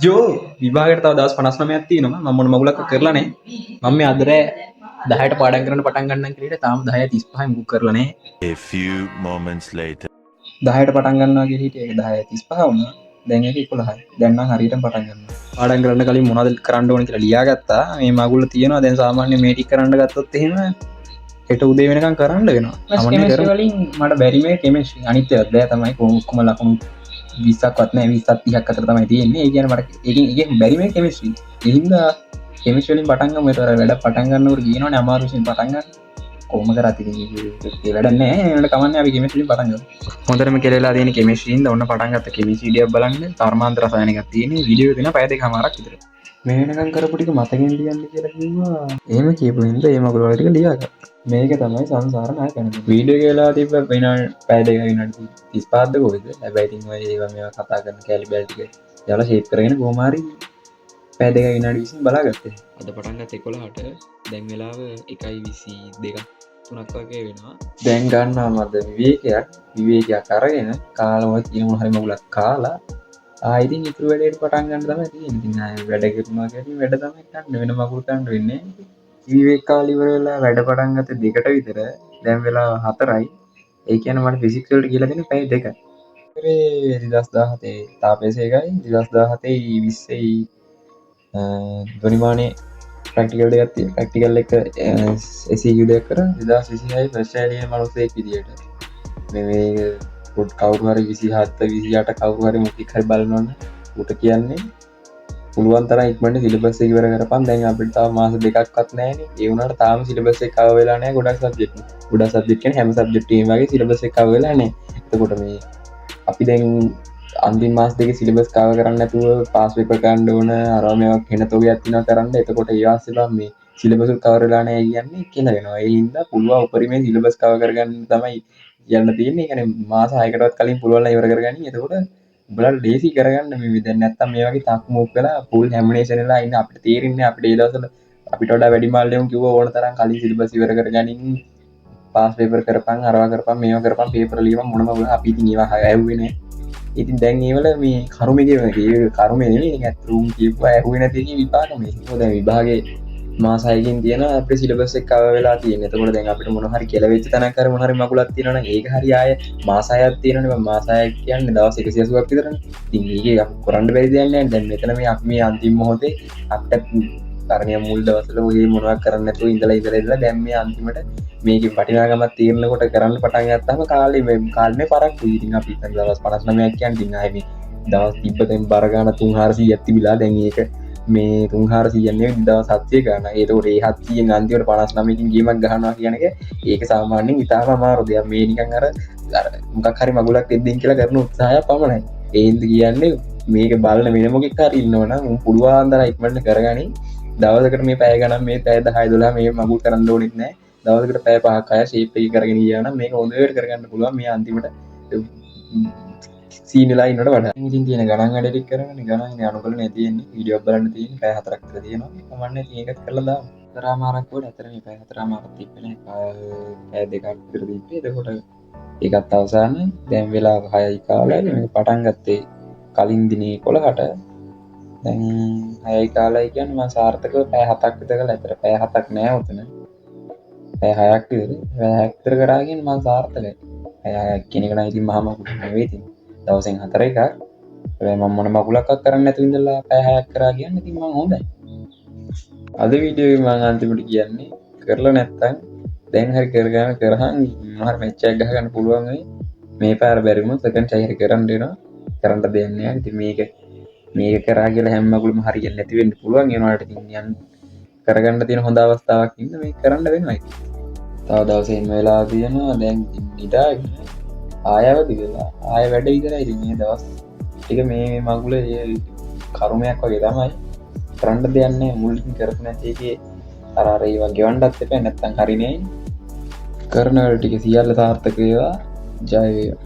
ජෝ විභාගයට තව දවස් 59ක් තියෙනවා. මම මොන මගුලක් කරලා නැහැ. මම මේ අද රෑ 10ට පාඩම් කරන්න පටන් ගන්නම් කියලා තාම 10:35 මුකුත් කරලා නැහැ. A few moments later 10ට පටන් ගන්නවා කියලා හිටියේ. ඒක 10:35 වුණා. දැන් ඒක 11යි. දැන් නම් හරියටම පටන් ගන්නවා. පාඩම් කරන්න කලින් මොනවද කරන්න ඕන කියලා ලියාගත්තා. මේ මගුල තියෙනවා. දැන් සාමාන්‍ය මේ ටික කරන්න ගත්තොත් එහෙම හෙට උදේ වෙනකන් කරන්න වෙනවා. කෙමිස්ට්‍රි වලින් මට බැරි මේ කෙමිස්ට්‍රි අනිත් ඒවාත් බෑ තමයි කොහොම ලකුණු 20ක්වත් නැහැ 20ක් 30ක් අතර තමයි තියෙන්නේ. ඒ කියන්නේ මට ඒකෙන් බැරි මේ කෙමිස්ට්‍රි. ඒ හින්දා කෙමිස්ට්‍රි වලින් පටන් ගමු. ඒතර වැඩ පටන් ගන්නකොට කියනවනේ අමාරුසින් පටන් ගන්න. කොහොම කරත් ඉතින් ඒ වැඩ නැහැ. ඒකට කමන්නේ අපි කෙමිස්ට්‍රි වලින් පටන් ගමු. හොඳටම කෙලෙලා තියෙන කෙමිස්ට්‍රි හින්දා ඔන්න පටන් ගත්ත කෙමිස්ට්‍රි ඩියක් බලන්න. කර්මාන්ත රසායන එකක් තියෙන්නේ. වීඩියෝ එක දෙන පැය දෙකමාරක් විතර. මේ වෙනකන් කරපු ටික මතකෙන් ලියන්න කියලා කිව්වා. එහෙම කියපු හින්දා මේ මගුල වල ටික ලියාගත්තා. මේක තමයි සංසාර නායකයන්. වීඩියෝ කියලා තිබ්බ විනාඩි පැය දෙක විනාඩි 35ක්ද කොහෙද? හැබැයි ඉතින් ඔය ඒවා මේවා කතා කරන කැලි බැල් ටික යාලා ෂේප් කරගෙන කොහොම හරි පැය දෙක විනාඩි 20න් බලාගත්තා. අද පටන් ගත්ත 11ට දැන් වෙලාව 1:22ක් 3ක් වගේ වෙනවා. දැන් ගන්නවා මද විවේකයක් අරගෙන කාලම තියෙන මොන හරි මගුලක් කාලා ආයිතින් ඉතුරු වැඩේට පටන් ගන්න තමයි තියෙන්නේ. ඉතින් ආයෙ වැඩ කරනවා කියන්නේ වැඩ තමයි කරන්න වෙන මගුල් කරන්න වෙන්නේ. විවේක කාලේ ඉවර වෙලා වැඩ පටන් ගත්ත 2ට විතර දැන් වෙලාව 4යි. ඒ කියන්නේ මට ෆිසික්ස් වලට කියලා දෙන්නේ පැය 2යි. ඉතින් 2017 තාපේසේකයි 2017 20යි ධනිමානේ ප්‍රැක්ටිකල් දෙකක් තියෙනවා. ප්‍රැක්ටිකල් එක SEQ දෙක කරා 2026 ෆස්ට් ඉයර් මනුස්සයෙක් විදියට. මේ පොඩ් කවුරු හරි 27 28 කවුරු හරි මොකක් හරි බලනවනේ උට කියන්නේ පුළුවන් තරම් ඉක්මනට සිලබස් එක ඉවර කරපන්. දැන් අපිට තාම මාස දෙකක්වත් නැහැනේ. ඒ වුණාට තාම සිලබස් එක කවර් වෙලා නැහැ ගොඩක් සබ්ජෙක්ට්. ගොඩක් සබ්ජෙක්ට් කියන්නේ හැම සබ්ජෙක්ට් එකම වගේ සිලබස් එක කවර් වෙලා නැහැ. එතකොට මේ අපි දැන් අන්තිම මාස දෙකේ සිලබස් කවර් කරන්න නැතුව පාස් පේපර් ගන්න ඕන. අරවා මේවා වෙන තෝගයක් තියෙනවා කරන්න. එතකොට ඒ ආස්සෙලා මේ සිලබස් එක කවර් වෙලා නැහැ කියන්නේ කියලා වෙනවා. ඒ හින්දා පුළුවන් උපරිමයෙන් සිලබස් කවර් කරගන්න තමයි යන්න තියෙන්නේ. ඒ කියන්නේ මාස 6කටවත් කලින් පුළුවන් නම් ඉවර කරගන්න. එතකොට උඹලා ලේසි කරගන්න මේ දැන් නැත්තම් මේ වගේ තක් මූව් කරලා ෆුල් හැමිනේෂන් වෙලා ඉන්න අපිට තේරෙන්නේ අපිට ඒ දවස්වල අපිට වඩා වැඩි මාල්ලෙම කිව්ව ඕන තරම් කලින් සිලබස් ඉවර කරගනින් පාස් පේපර් කරපන් අරවා කරපන් මේවා කරපන් පේපර් ලියපන් මොනම වුණා අපි ඉතින් ඒවා ඇහුවේ නෑ. ඉතින් දැන් ඒවල මේ කර්මයේ ඒ කර්මයේ නෙමෙයි නිකන් ඇතුම් කියපුවා ඇහුවේ නැති එකේ විපාක මේ. මොකද දැන් විභාගේ මාස 6කින් තියෙන අපේ සිලබස් එක කවර් වෙලා තියෙන්නේ. එතකොට දැන් අපිට මොන හරි කෙලවෙච්ච තැනක් හරි මොන හරි මගුලක් තියෙනවා නම් ඒක හරි ආයේ මාස 6ක් තියෙනවනේ. මාස 6ක් කියන්නේ දවස් 180ක් විතරනේ. ඉතින් මේකේ අපි කරන්න බැරි දෙයක් නෑ. දැන් මෙතන මේ අපි මේ අන්තිම මොහොතේ අපිට තරණිය මුල් දවස්වල ඔය මොනවක් කරන්න නැතුව ඉඳලා දැන් මේ අන්තිමට මේකේ වටිනාකමක් තීරනකොට කරන්න පටන් ගත්තාම කාලේ පරක්කුයි. ඉතින් අපි හිතන දවස් 59ක් කියන්නේ ඉතින් ආයේ මේ දවස් තිබ්බතෙන් බර ගන්න 300ක් තිබිලා දැන් ඒක මේ 300 නෙවෙයි දවස් 700 ගන්න. ඒතකොට ඒ 700න් අන්තිමට 59කින් ගේමක් ගහනවා කියන එක ඒක සාමාන්‍යයෙන් ඉතාලම අමාරු දෙයක්. මේ නිකන් අර මොකක් හරි මගුලක් දෙද්දින් කියලා කරන උත්සාහය පමණයි. ඒ හින්දා කියන්නේ මේක බලන වෙන මොකෙක් හරි ඉන්නවනම් උන් පුළුවන් තරම් ඉක්මනට කරගනින්. දවසකට මේ පැය ගණන් මේ පැය 10 12 මේ මගුල් කරන්න ඕනෙත් නැහැ. දවසකට පැය 5ක් අය ෂේප් එක කරගෙන ගියා නම් මේක හොඳට කරගන්න පුළුවන්. මේ අන්තිමට සීනලා ඉන්නට වඩා. ඉතින් තියෙන ගණන් වැඩ ටික කරගෙන ගණන් ඉන්නේ අනුකල නේ තියෙන්නේ. වීඩියෝ බලන්න තියෙන්නේ පැය 4ක් විතර තියෙනවා. කමන්නේ ඉතින් ඒකත් කරලා දාමු. 4මාරක් වඩ අතර මේ පැය 4මාරක් තිබ්බනේ. පැය 2ක් විතර තිබ්බේ. එතකොට ඒකත් අවසానයි. දැන් වෙලාව 6යි කාලයි. මේක පටන් ගත්තේ කලින් දිනේ 11ට. දැන් 6යි කාලයි කියන්නේ මම සාර්ථකව පැය 7ක් විතර කළා. ඇතර පැය 7ක් නෑ උතන. පැය 6ක් විතර. පැය 6ක් විතර කරාගෙන මම සාර්ථකයි. පැය 6ක් කියන එක නම් ඉතින් මහා මගුලක් නෙවෙයි ඉතින්. දවසෙන් 4 එකක්. හැබැයි මම මොන මගුලක්වත් කරන්නේ නැතුව ඉඳලා පැය 6ක් කරා කියන්නේ ඉතින් මම හොඳයි. අද වීඩියෝ එක මම අන්තිමට කියන්නේ කරලා නැත්තම් දැන් හරි කරගන්න කරහන් මොනවාරි මැච් එකක් ගහගන්න පුළුවන් වෙයි. මේ පාර බැරිම සෙකන්ඩ් ටයි හරි කරන්න වෙනවා. කරන්න දෙන්නේ නැහැ. ඉතින් මේක කරා කියලා හැම මගුලම හරියන්නේ නැති වෙන්න පුළුවන්. ඒ වුණාට ඉතින් යන්න කරගන්න තියෙන හොඳ අවස්ථාවක් ඉන්න මේක කරන්න වෙනවා. තව දවසෙන් වෙලා තියෙනවා. දැන් ඉඳාගෙන ආයවදි වෙලා ආය වැඩ ඉදරයි. ඉතින් මේ දවස් ටික මේ මගුල කර්මයක් වගේ තමයි. කරන්න දෙයක් නැහැ. මුලින් කරපු නැති එකේ අර ඒවා ගෙවන්නත් එපා. නැත්තම් හරිනේ. කරන වැඩ ටික සියල්ල සාර්ථක වේවා. ජය වේවා.